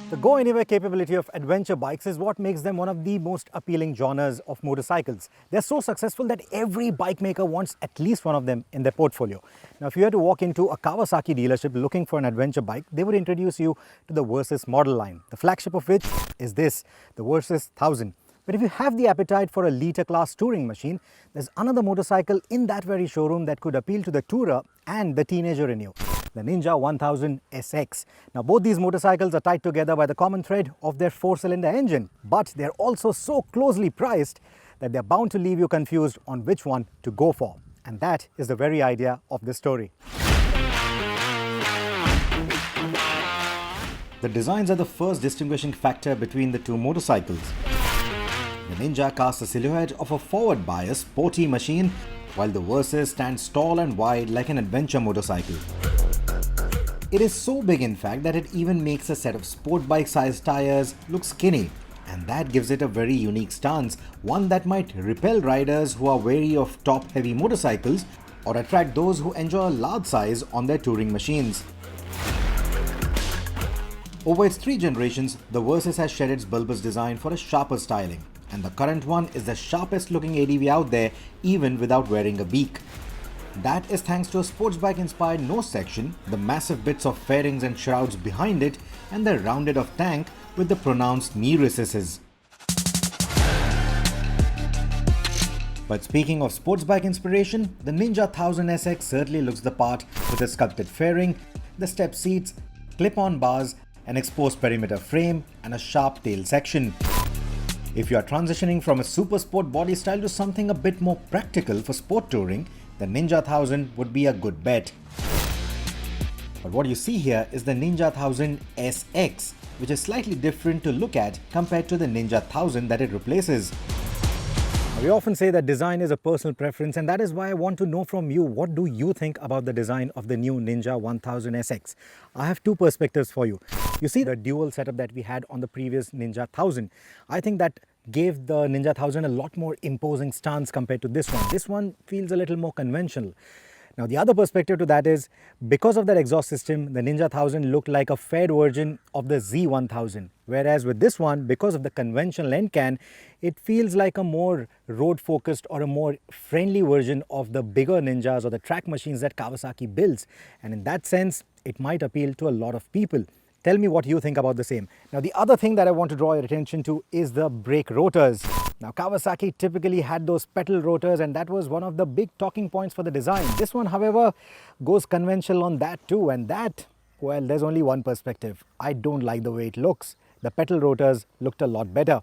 The go-anywhere capability of adventure bikes is what makes them one of the most appealing genres of motorcycles. They're so successful that every bike maker wants at least one of them in their portfolio. Now, if you were to walk into a Kawasaki dealership looking for an adventure bike, they would introduce you to the Versys model line, the flagship of which is this, the Versys 1000. But if you have the appetite for a liter class touring machine, there's another motorcycle in that very showroom that could appeal to the tourer and the teenager in you, the Ninja 1000 SX. Now, both these motorcycles are tied together by the common thread of their 4-cylinder engine, but they're also so closely priced that they're bound to leave you confused on which one to go for. And that is the very idea of this story. The designs are the first distinguishing factor between the two motorcycles. The Ninja casts a silhouette of a forward-biased, sporty machine, while the Versys stands tall and wide like an adventure motorcycle. It is so big in fact that it even makes a set of sport bike sized tires look skinny, and that gives it a very unique stance, one that might repel riders who are wary of top heavy motorcycles or attract those who enjoy a large size on their touring machines. Over its 3 generations, the Versys has shed its bulbous design for a sharper styling, and the current one is the sharpest looking ADV out there even without wearing a beak. That is thanks to a sports bike inspired nose section, the massive bits of fairings and shrouds behind it, and the rounded off tank with the pronounced knee recesses. But speaking of sports bike inspiration, the Ninja 1000 SX certainly looks the part with a sculpted fairing, the step seats, clip-on bars, an exposed perimeter frame, and a sharp tail section. If you are transitioning from a super sport body style to something a bit more practical for sport touring, the Ninja 1000 would be a good bet. But what you see here is the Ninja 1000 SX, which is slightly different to look at compared to the Ninja 1000 that it replaces. We often say that design is a personal preference, and that is why I want to know from you, what do you think about the design of the new Ninja 1000 SX? I have 2 perspectives for you. You see the dual setup that we had on the previous Ninja 1000. I think that gave the Ninja 1000 a lot more imposing stance compared to this one. This one feels a little more conventional. Now, the other perspective to that is, because of that exhaust system, the Ninja 1000 looked like a faired version of the Z1000. Whereas with this one, because of the conventional end can, it feels like a more road-focused or a more friendly version of the bigger Ninjas or the track machines that Kawasaki builds. And in that sense, it might appeal to a lot of people. Tell me what you think about the same. Now, the other thing that I want to draw your attention to is the brake rotors. Now, Kawasaki typically had those pedal rotors, and that was one of the big talking points for the design. This one, however, goes conventional on that too, and that, well, there's only one perspective. I don't like the way it looks. The pedal rotors looked a lot better.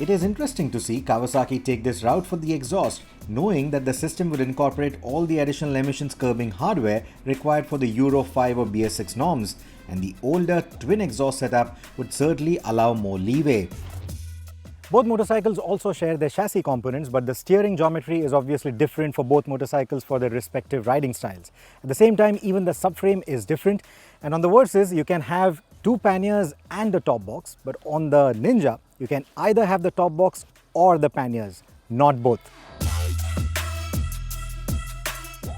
It is interesting to see Kawasaki take this route for the exhaust, knowing that the system would incorporate all the additional emissions curbing hardware required for the Euro 5 or BS6 norms, and the older twin exhaust setup would certainly allow more leeway. Both motorcycles also share their chassis components, but the steering geometry is obviously different for both motorcycles for their respective riding styles. At the same time, even the subframe is different, and on the Versys you can have 2 panniers and the top box, but on the Ninja you can either have the top box or the panniers, not both.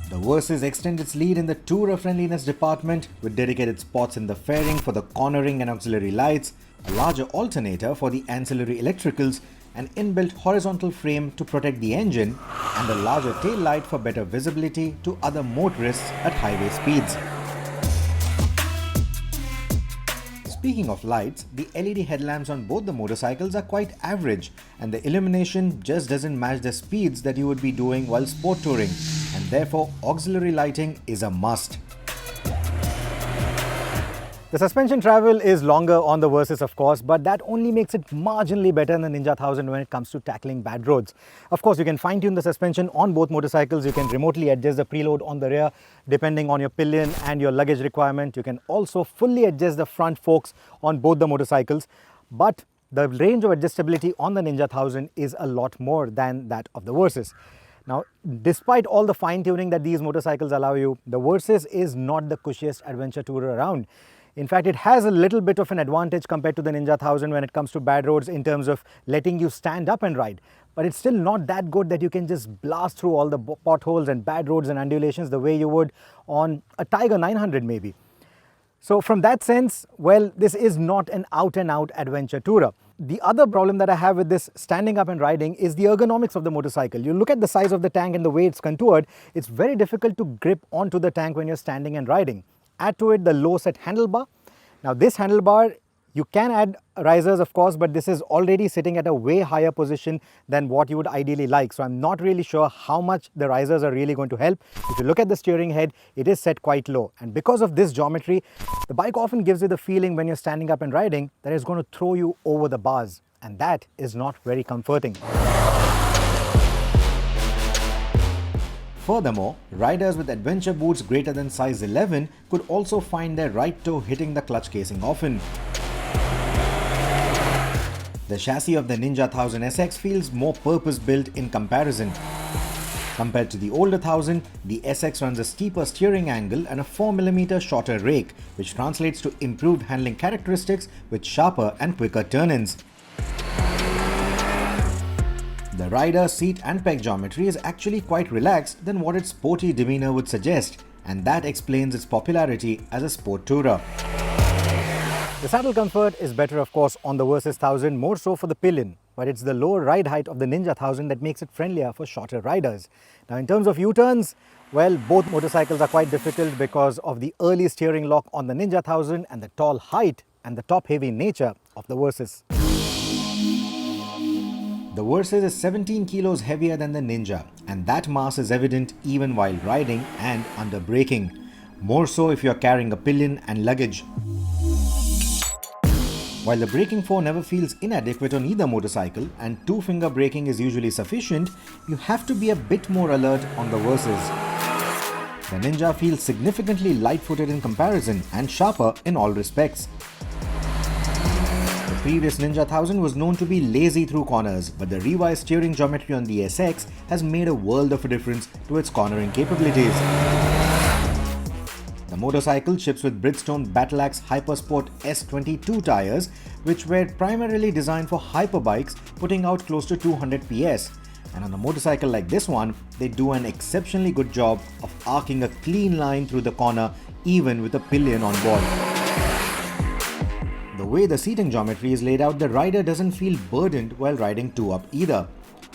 The Versys extend its lead in the tourer friendliness department with dedicated spots in the fairing for the cornering and auxiliary lights, a larger alternator for the ancillary electricals, an inbuilt horizontal frame to protect the engine, and a larger tail light for better visibility to other motorists at highway speeds. Speaking of lights, the LED headlamps on both the motorcycles are quite average, and the illumination just doesn't match the speeds that you would be doing while sport touring, and therefore auxiliary lighting is a must. The suspension travel is longer on the Versys, of course, but that only makes it marginally better than the Ninja 1000 when it comes to tackling bad roads. Of course, you can fine-tune the suspension on both motorcycles. You can remotely adjust the preload on the rear depending on your pillion and your luggage requirement. You can also fully adjust the front forks on both the motorcycles, but the range of adjustability on the Ninja 1000 is a lot more than that of the Versys. Now, despite all the fine-tuning that these motorcycles allow you, the Versys is not the cushiest adventure tourer around. In fact, it has a little bit of an advantage compared to the Ninja 1000 when it comes to bad roads in terms of letting you stand up and ride. but it's still not that good that you can just blast through all the potholes and bad roads and undulations the way you would on a Tiger 900 maybe. So from that sense, well, this is not an out-and-out adventure tourer. The other problem that I have with this standing up and riding is the ergonomics of the motorcycle. You look at the size of the tank and the way it's contoured, it's very difficult to grip onto the tank when you're standing and riding. Add to it the low set handlebar. Now this handlebar, you can add risers of course, but this is already sitting at a way higher position than what you would ideally like. So I'm not really sure how much the risers are really going to help. If you look at the steering head, it is set quite low. And because of this geometry, the bike often gives you the feeling when you're standing up and riding that it's going to throw you over the bars. And that is not very comforting. Furthermore, riders with adventure boots greater than size 11 could also find their right toe hitting the clutch casing often. The chassis of the Ninja 1000 SX feels more purpose-built in comparison. Compared to the older 1000, the SX runs a steeper steering angle and a 4mm shorter rake, which translates to improved handling characteristics with sharper and quicker turn-ins. The rider, seat and peg geometry is actually quite relaxed than what its sporty demeanor would suggest, and that explains its popularity as a sport tourer. The saddle comfort is better of course on the Versys 1000, more so for the pillion, but it's the lower ride height of the Ninja 1000 that makes it friendlier for shorter riders. Now in terms of U-turns, well, both motorcycles are quite difficult because of the early steering lock on the Ninja 1000 and the tall height and the top-heavy nature of the Versys. The Versys is 17 kilos heavier than the Ninja, and that mass is evident even while riding and under braking. More so if you're carrying a pillion and luggage. While the braking force never feels inadequate on either motorcycle and two-finger braking is usually sufficient, you have to be a bit more alert on the Versys. The Ninja feels significantly light-footed in comparison and sharper in all respects. The previous Ninja 1000 was known to be lazy through corners, but the revised steering geometry on the SX has made a world of a difference to its cornering capabilities. The motorcycle ships with Bridgestone Battleaxe Hypersport S22 tires, which were primarily designed for hyperbikes, putting out close to 200 PS. And on a motorcycle like this one, they do an exceptionally good job of arcing a clean line through the corner, even with a pillion on board. The way the seating geometry is laid out, the rider doesn't feel burdened while riding two up either.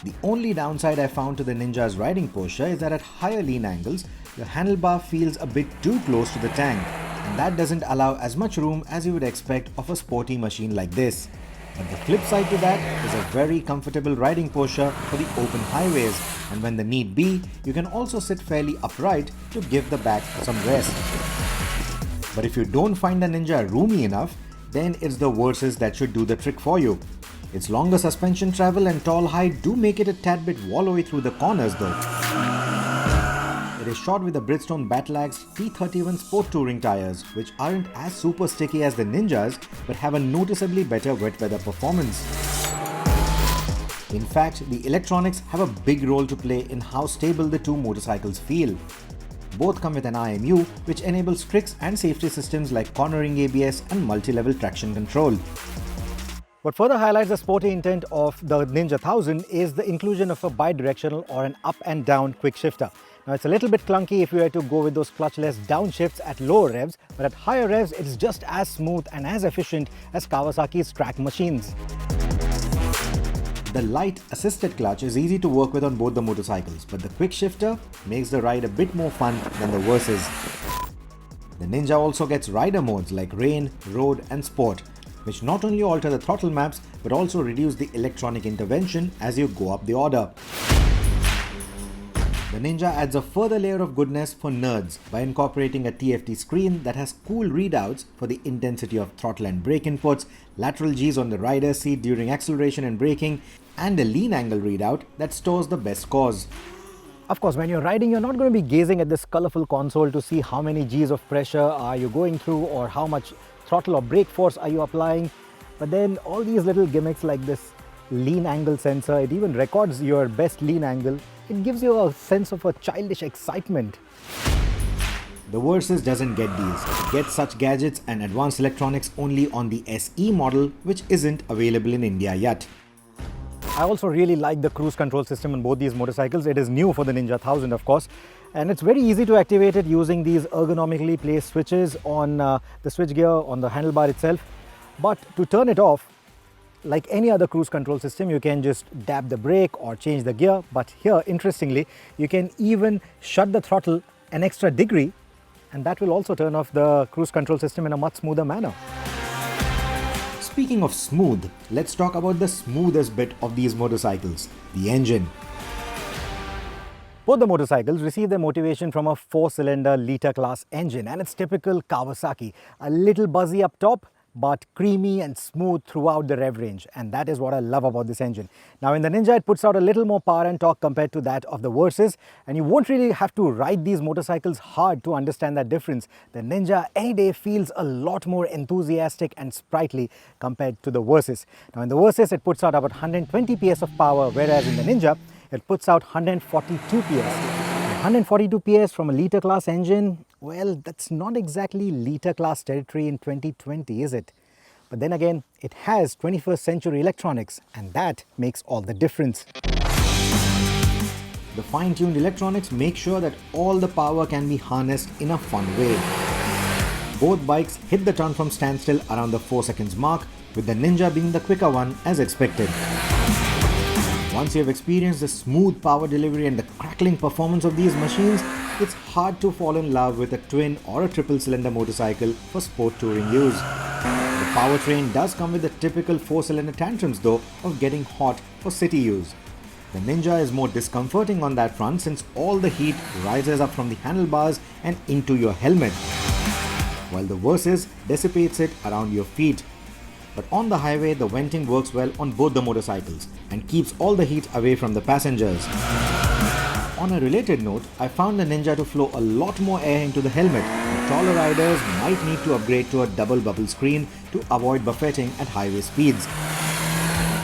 The only downside I found to the Ninja's riding posture is that at higher lean angles, the handlebar feels a bit too close to the tank, and that doesn't allow as much room as you would expect of a sporty machine like this. But the flip side to that is a very comfortable riding posture for the open highways, and when the need be, you can also sit fairly upright to give the back some rest. But if you don't find the Ninja roomy enough, then it's the Versys that should do the trick for you. Its longer suspension travel and tall height do make it a tad bit wallowy through the corners though. It is shot with the Bridgestone Battleaxe T31 Sport Touring tires, which aren't as super sticky as the Ninjas but have a noticeably better wet weather performance. In fact, the electronics have a big role to play in how stable the two motorcycles feel. Both come with an IMU, which enables tricks and safety systems like cornering ABS and multi-level traction control. What further highlights the sporty intent of the Ninja 1000 is the inclusion of a bi-directional or an up and down quick shifter. Now it's a little bit clunky if you were to go with those clutchless downshifts at lower revs, but at higher revs it's just as smooth and as efficient as Kawasaki's track machines. The light assisted clutch is easy to work with on both the motorcycles, but the quick shifter makes the ride a bit more fun than the Versys. The Ninja also gets rider modes like rain, road and sport, which not only alter the throttle maps but also reduce the electronic intervention as you go up the order. The Ninja adds a further layer of goodness for nerds by incorporating a TFT screen that has cool readouts for the intensity of throttle and brake inputs, lateral Gs on the rider's seat during acceleration and braking, and a lean angle readout that stores the best scores. Of course, when you're riding, you're not going to be gazing at this colorful console to see how many Gs of pressure are you going through or how much throttle or brake force are you applying. But then all these little gimmicks like this lean angle sensor, it even records your best lean angle. It gives you a sense of a childish excitement. The Versys doesn't get these. It gets such gadgets and advanced electronics only on the SE model, which isn't available in India yet. I also really like the cruise control system on both these motorcycles. It is new for the Ninja 1000, of course, and it's very easy to activate it using these ergonomically placed switches on the switchgear on the handlebar itself. But to turn it off, like any other cruise control system, you can just dab the brake or change the gear. But here, interestingly, you can even shut the throttle an extra degree, and that will also turn off the cruise control system in a much smoother manner. Speaking of smooth, let's talk about the smoothest bit of these motorcycles, the engine. Both the motorcycles receive their motivation from a 4-cylinder liter class engine, and it's typical Kawasaki. A little buzzy up top, but creamy and smooth throughout the rev range, and that is what I love about this engine. Now in the Ninja, it puts out a little more power and torque compared to that of the Versys, and you won't really have to ride these motorcycles hard to understand that difference. The Ninja any day feels a lot more enthusiastic and sprightly compared to the Versys. Now in the Versys, it puts out about 120 PS of power, whereas in the Ninja, it puts out 142 PS. 142 PS from a liter class engine, well, that's not exactly liter class territory in 2020, is it? But then again, it has 21st century electronics, and that makes all the difference. The fine-tuned electronics make sure that all the power can be harnessed in a fun way. Both bikes hit the turn from standstill around the 4 seconds mark, with the Ninja being the quicker one as expected. Once you have experienced the smooth power delivery and the crackling performance of these machines, it's hard to fall in love with a twin or a triple cylinder motorcycle for sport touring use. The powertrain does come with the typical 4-cylinder tantrums though of getting hot for city use. The Ninja is more discomforting on that front since all the heat rises up from the handlebars and into your helmet, while the Versys dissipates it around your feet. But on the highway, the venting works well on both the motorcycles and keeps all the heat away from the passengers. On a related note, I found the Ninja to flow a lot more air into the helmet, and taller riders might need to upgrade to a double bubble screen to avoid buffeting at highway speeds.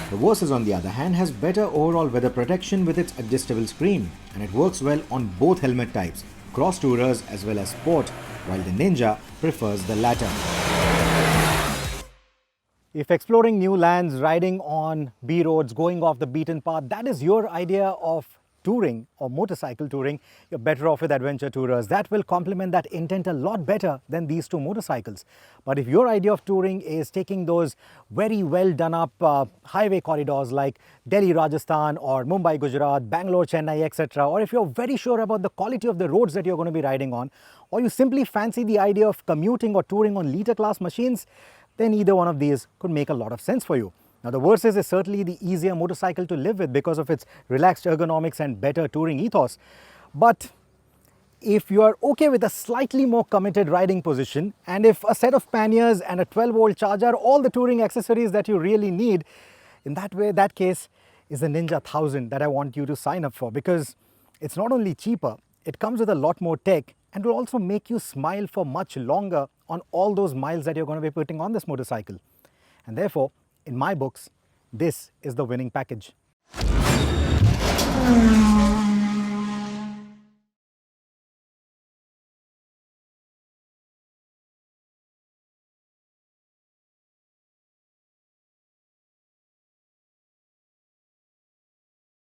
The Versys, on the other hand, has better overall weather protection with its adjustable screen, and it works well on both helmet types, cross tourers as well as sport, while the Ninja prefers the latter. If exploring new lands, riding on B roads, going off the beaten path, that is your idea of touring or motorcycle touring, you're better off with adventure tourers. That will complement that intent a lot better than these two motorcycles. But if your idea of touring is taking those very well done up highway corridors like Delhi, Rajasthan, or Mumbai, Gujarat, Bangalore, Chennai, etc., or if you're very sure about the quality of the roads that you're going to be riding on, or you simply fancy the idea of commuting or touring on liter class machines, then either one of these could make a lot of sense for you. Now the Versys is certainly the easier motorcycle to live with because of its relaxed ergonomics and better touring ethos. But if you are okay with a slightly more committed riding position, and if a set of panniers and a 12-volt charger are all the touring accessories that you really need, in that case is the Ninja 1000 that I want you to sign up for, because it's not only cheaper, it comes with a lot more tech and will also make you smile for much longer on all those miles that you're going to be putting on this motorcycle. And therefore, in my books, this is the winning package.